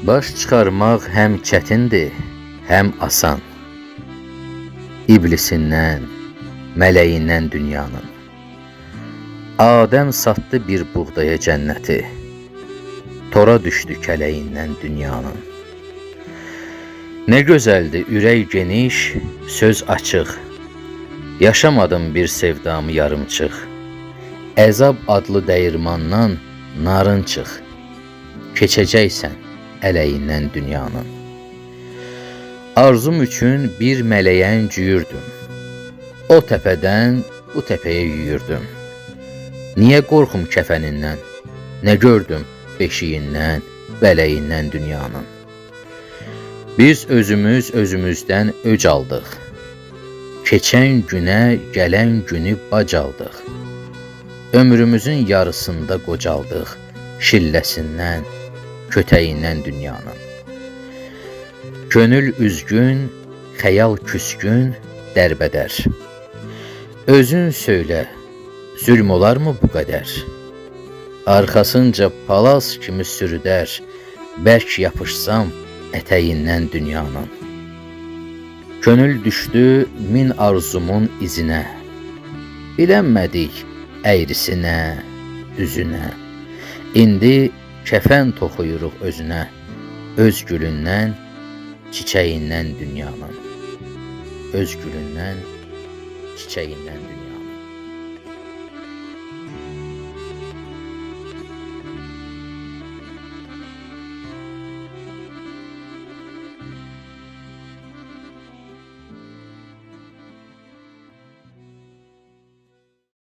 Baş çıxarmaq həm çətindir, həm asan. İblisindən, mələyindən dünyanın. Adəm satdı bir buğdaya cənnəti, tora düşdü kələyindən dünyanın. Nə gözəldir ürək geniş, söz açıq, yaşamadım bir sevdamı yarımçıq. Əzab adlı dəyirmandan narın çıx, keçəcəksən ələyindən dünyanın. Arzum üçün bir mələyən cüyürdüm, o təpədən bu təpəyə yüyürdüm. Niyə qorxum kəfənindən, nə gördüm beşiyindən, bələyindən dünyanın. Biz özümüz özümüzdən öc aldıq, keçən günə gələn günü bac aldıq. Ömrümüzün yarısında qocaldıq, şilləsindən, kötəyindən dünyanın. Könül üzgün, xəyal küskün, dərbədər. Özün söylə, zülm olarmı bu qədər? Arxasınca palaz kimi sürüdər, bərk yapışsam ətəyindən dünyanın. Könül düşdü min arzumun izinə, bilənmədik əyrisinə, düzünə. İndi kəfən toxuyuruq özünə, öz gülündən, çiçəyindən dünyanın. Öz gülündən, çiçəyindən dünyanın.